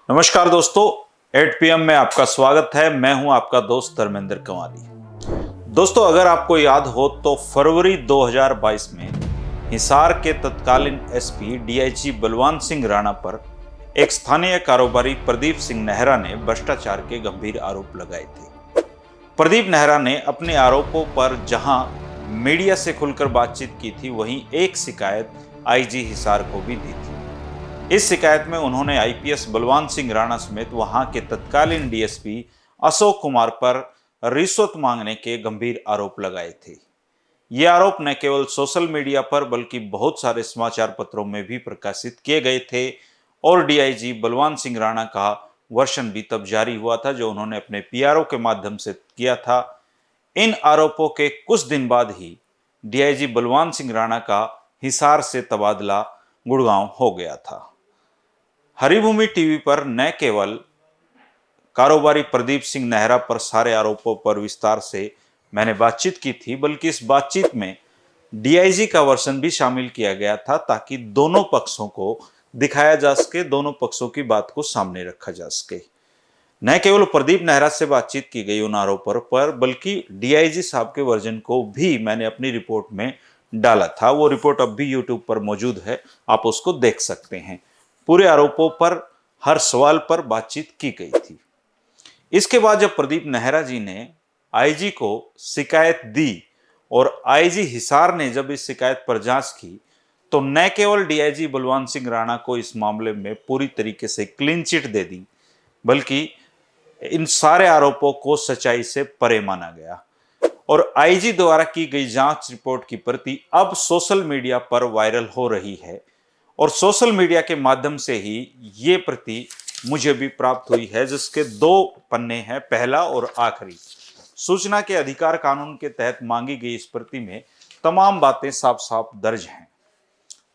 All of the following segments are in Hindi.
नमस्कार दोस्तों, 8 PM में आपका स्वागत है। मैं हूं आपका दोस्त धर्मेंद्र कंवाली। दोस्तों, अगर आपको याद हो तो फरवरी 2022 में हिसार के तत्कालीन एसपी डीआईजी बलवंत सिंह राणा पर एक स्थानीय कारोबारी प्रदीप सिंह नेहरा ने भ्रष्टाचार के गंभीर आरोप लगाए थे। प्रदीप नेहरा ने अपने आरोपों पर जहां मीडिया से खुलकर बातचीत की थी, वहीं एक शिकायत आईजी हिसार को भी दी थी। इस शिकायत में उन्होंने आईपीएस बलवंत सिंह राणा समेत वहां के तत्कालीन डीएसपी अशोक कुमार पर रिश्वत मांगने के गंभीर आरोप लगाए थे। ये आरोप न केवल सोशल मीडिया पर बल्कि बहुत सारे समाचार पत्रों में भी प्रकाशित किए गए थे और डीआईजी बलवंत सिंह राणा का वर्षन भी तब जारी हुआ था, जो उन्होंने अपने पीआरओ के माध्यम से किया था। इन आरोपों के कुछ दिन बाद ही डीआईजी बलवंत सिंह राणा का हिसार से तबादला गुड़गांव हो गया था। हरिभूमि टीवी पर न केवल कारोबारी प्रदीप सिंह नेहरा पर सारे आरोपों पर विस्तार से मैंने बातचीत की थी, बल्कि इस बातचीत में डीआईजी का वर्षन भी शामिल किया गया था, ताकि दोनों पक्षों को दिखाया जा सके, दोनों पक्षों की बात को सामने रखा जा सके। न केवल प्रदीप नेहरा से बातचीत की गई उन आरोपों पर, बल्कि डीआईजी साहब के वर्जन को भी मैंने अपनी रिपोर्ट में डाला था। वो रिपोर्ट अब भी यूट्यूब पर मौजूद है, आप उसको देख सकते हैं। पूरे आरोपों पर, हर सवाल पर बातचीत की गई थी। इसके बाद जब प्रदीप नेहरा जी ने आईजी को शिकायत दी और आईजी हिसार ने जब इस शिकायत पर जांच की, तो न केवल डीआईजी बलवंत सिंह राणा को इस मामले में पूरी तरीके से क्लीन चिट दे दी, बल्कि इन सारे आरोपों को सच्चाई से परे माना गया और आईजी द्वारा की गई जांच रिपोर्ट की प्रति अब सोशल मीडिया पर वायरल हो रही है। और सोशल मीडिया के माध्यम से ही ये प्रति मुझे भी प्राप्त हुई है, जिसके 2 पन्ने हैं, पहला और आखिरी। सूचना के अधिकार कानून के तहत मांगी गई इस प्रति में तमाम बातें साफ साफ दर्ज हैं।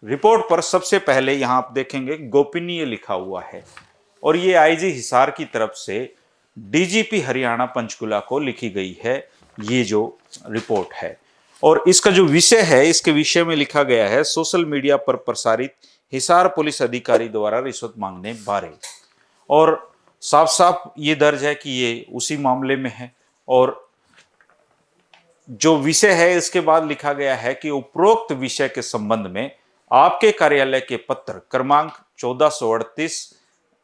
रिपोर्ट पर सबसे पहले यहां आप देखेंगे गोपनीय लिखा हुआ है और ये आईजी हिसार की तरफ से डीजीपी हरियाणा पंचकुला को लिखी गई है ये जो रिपोर्ट है। और इसका जो विषय है, इसके विषय में लिखा गया है सोशल मीडिया पर प्रसारित हिसार पुलिस अधिकारी द्वारा रिश्वत मांगने बारे। और साफ साफ ये दर्ज है कि ये उसी मामले में है। और जो विषय है, इसके बाद लिखा गया है कि उपरोक्त विषय के संबंध में आपके कार्यालय के पत्र क्रमांक 1438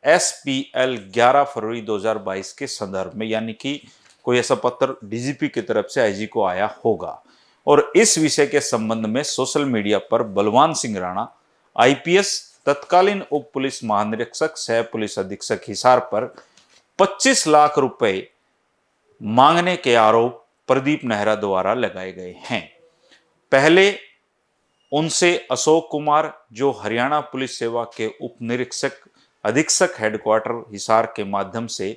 SPL 11 फरवरी 2022 के संदर्भ में, यानी कि कोई ऐसा पत्र डीजीपी की तरफ से आईजी को आया होगा और इस विषय के संबंध में सोशल मीडिया पर बलवंत सिंह राणा आईपीएस तत्कालीन उप पुलिस महानिरीक्षक सह पुलिस अधीक्षक हिसार पर 25 लाख रुपए मांगने के आरोप प्रदीप नेहरा द्वारा लगाए गए हैं। पहले उनसे अशोक कुमार, जो हरियाणा पुलिस सेवा के उप निरीक्षक अधीक्षक हेडक्वार्टर हिसार के माध्यम से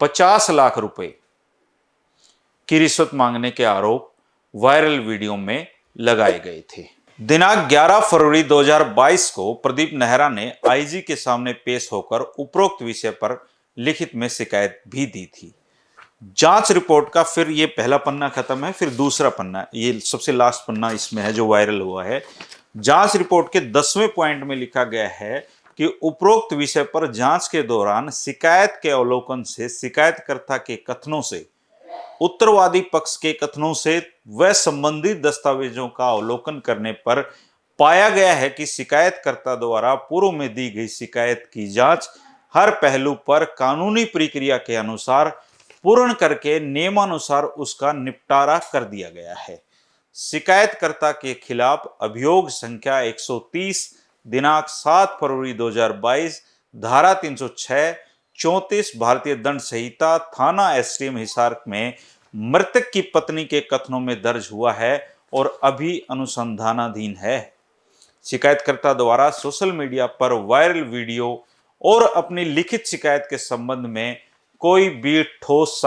50 लाख रुपए की रिश्वत मांगने के आरोप वायरल वीडियो में लगाए गए थे। दिनांक 11 फरवरी 2022 को प्रदीप नेहरा ने आईजी के सामने पेश होकर उपरोक्त विषय पर लिखित में शिकायत भी दी थी। जांच रिपोर्ट का फिर ये पहला पन्ना खत्म है, फिर दूसरा पन्ना, ये सबसे लास्ट पन्ना इसमें है जो वायरल हुआ है। जांच रिपोर्ट के 10वें पॉइंट में लिखा गया है कि उपरोक्त विषय पर जांच के दौरान शिकायत के अवलोकन से, शिकायतकर्ता के कथनों से, उत्तरवादी पक्ष के कथनों से व संबंधित दस्तावेजों का अवलोकन करने पर पाया गया है कि शिकायतकर्ता द्वारा पूर्व में दी गई शिकायत की जांच हर पहलू पर कानूनी प्रक्रिया के अनुसार पूर्ण करके नियमानुसार उसका निपटारा कर दिया गया है। शिकायतकर्ता के खिलाफ अभियोग संख्या 130 दिनांक 7 फरवरी 2022 धारा 306 34 भारतीय दंड संहिता थाना एसटीएम हिसार में मृतक की पत्नी के कथनों में दर्ज हुआ है और अभी अनुसंधानाधीन है। शिकायतकर्ता द्वारा सोशल मीडिया पर वायरल वीडियो और अपनी लिखित शिकायत के संबंध में कोई भी ठोस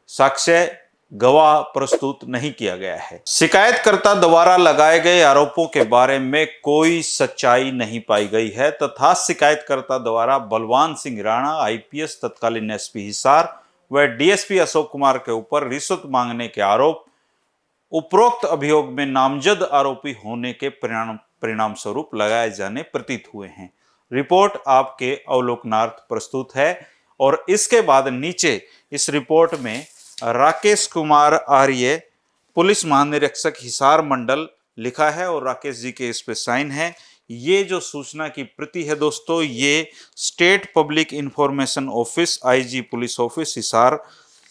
साक्ष्य गवाह प्रस्तुत नहीं किया गया है। शिकायतकर्ता द्वारा लगाए गए आरोपों के बारे में कोई सच्चाई नहीं पाई गई है तथा शिकायतकर्ता द्वारा बलवंत सिंह राणा आईपीएस तत्कालीन एसपी हिसार व डीएसपी अशोक कुमार के ऊपर रिश्वत मांगने के आरोप उपरोक्त अभियोग में नामजद आरोपी होने के परिणाम स्वरूप लगाए जाने प्रतीत हुए हैं। रिपोर्ट आपके अवलोकनार्थ प्रस्तुत है। और इसके बाद नीचे इस रिपोर्ट में राकेश कुमार आर्य, पुलिस महानिरीक्षक हिसार मंडल लिखा है और राकेश जी के इस पे साइन है। ये जो सूचना की प्रति है दोस्तों, ये state public information office, IG police office Hisar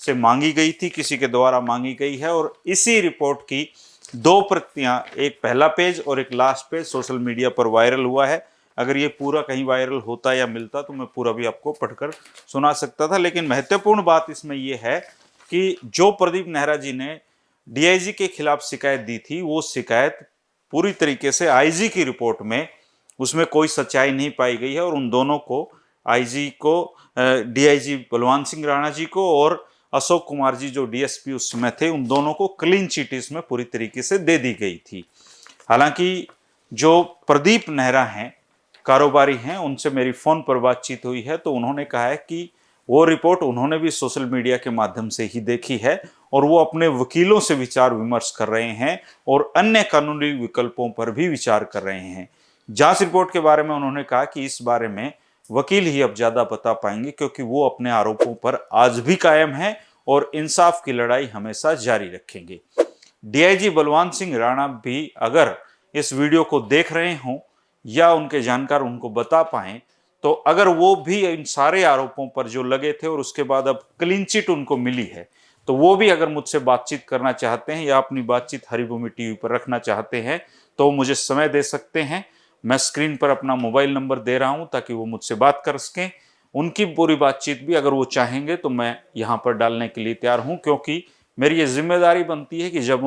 से मांगी गई थी, किसी के द्वारा मांगी गई है। और इसी रिपोर्ट की 2 प्रतियां, एक पहला पेज और एक लास्ट पेज सोशल मीडिया पर वायरल हुआ है। अगर ये पूरा कहीं वायरल होता या मिलता तो मैं पूरा भी आपको पढ़कर सुना सकता था। लेकिन महत्वपूर्ण बात इसमें यह है कि जो प्रदीप नेहरा जी ने डीआईजी के खिलाफ शिकायत दी थी, वो शिकायत पूरी तरीके से आईजी की रिपोर्ट में उसमें कोई सच्चाई नहीं पाई गई है। और उन दोनों को, आईजी को, डीआईजी बलवान सिंह राणा जी को और अशोक कुमार जी जो डीएसपी उस समय थे, उन दोनों को क्लीन चिट इसमें पूरी तरीके से दे दी गई थी। हालांकि जो प्रदीप नेहरा हैं, कारोबारी हैं, उनसे मेरी फोन पर बातचीत हुई है तो उन्होंने कहा है कि वो रिपोर्ट उन्होंने भी सोशल मीडिया के माध्यम से ही देखी है और वो अपने वकीलों से विचार विमर्श कर रहे हैं और अन्य कानूनी विकल्पों पर भी विचार कर रहे हैं। जांच रिपोर्ट के बारे में उन्होंने कहा कि इस बारे में वकील ही अब ज्यादा बता पाएंगे, क्योंकि वो अपने आरोपों पर आज भी कायम है और इंसाफ की लड़ाई हमेशा जारी रखेंगे। डीआईजी बलवान सिंह राणा भी अगर इस वीडियो को देख रहे हों या उनके जानकार उनको बता पाएं, तो अगर वो भी इन सारे आरोपों पर जो लगे थे और उसके बाद अब क्लीन चिट उनको मिली है, तो वो भी अगर मुझसे बातचीत करना चाहते हैं या अपनी बातचीत हरिभूमि टीवी पर रखना चाहते हैं तो मुझे समय दे सकते हैं। मैं स्क्रीन पर अपना मोबाइल नंबर दे रहा हूं ताकि वो मुझसे बात कर सकें। उनकी पूरी बातचीत भी अगर वो चाहेंगे तो मैं यहाँ पर डालने के लिए तैयार हूं, क्योंकि मेरी ये जिम्मेदारी बनती है कि जब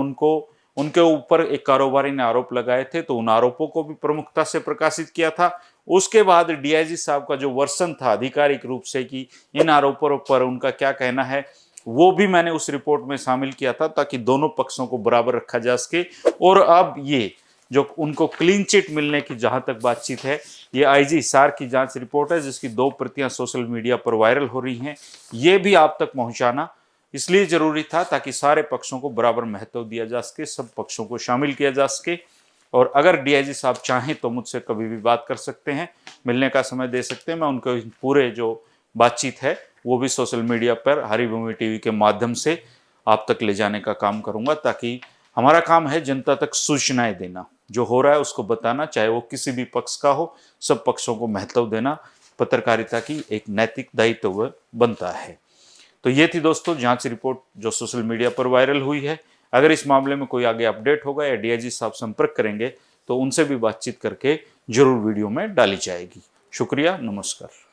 उनके ऊपर एक कारोबारी ने आरोप लगाए थे तो उन आरोपों को भी प्रमुखता से प्रकाशित किया था। उसके बाद डीआईजी साहब का जो वर्सन था आधिकारिक रूप से कि इन आरोपों पर उनका क्या कहना है, वो भी मैंने उस रिपोर्ट में शामिल किया था ताकि दोनों पक्षों को बराबर रखा जा सके। और अब ये जो उनको क्लीन चिट मिलने की जहां तक बातचीत है, ये आईजी हिसार की जांच रिपोर्ट है जिसकी 2 प्रतियां सोशल मीडिया पर वायरल हो रही हैं। ये भी आप तक पहुंचाना इसलिए जरूरी था ताकि सारे पक्षों को बराबर महत्व दिया जा सके, सब पक्षों को शामिल किया जा सके। और अगर डीआईजी साहब चाहें तो मुझसे कभी भी बात कर सकते हैं, मिलने का समय दे सकते हैं। मैं उनको पूरे जो बातचीत है वो भी सोशल मीडिया पर हरिभूमि टीवी के माध्यम से आप तक ले जाने का काम करूंगा, ताकि हमारा काम है जनता तक सूचनाएं देना, जो हो रहा है उसको बताना, चाहे वो किसी भी पक्ष का हो, सब पक्षों को महत्व देना पत्रकारिता की एक नैतिक दायित्व बनता है। तो ये थी दोस्तों जांच रिपोर्ट जो सोशल मीडिया पर वायरल हुई है। अगर इस मामले में कोई आगे अपडेट होगा या डीआईजी साहब संपर्क करेंगे तो उनसे भी बातचीत करके जरूर वीडियो में डाली जाएगी। शुक्रिया, नमस्कार।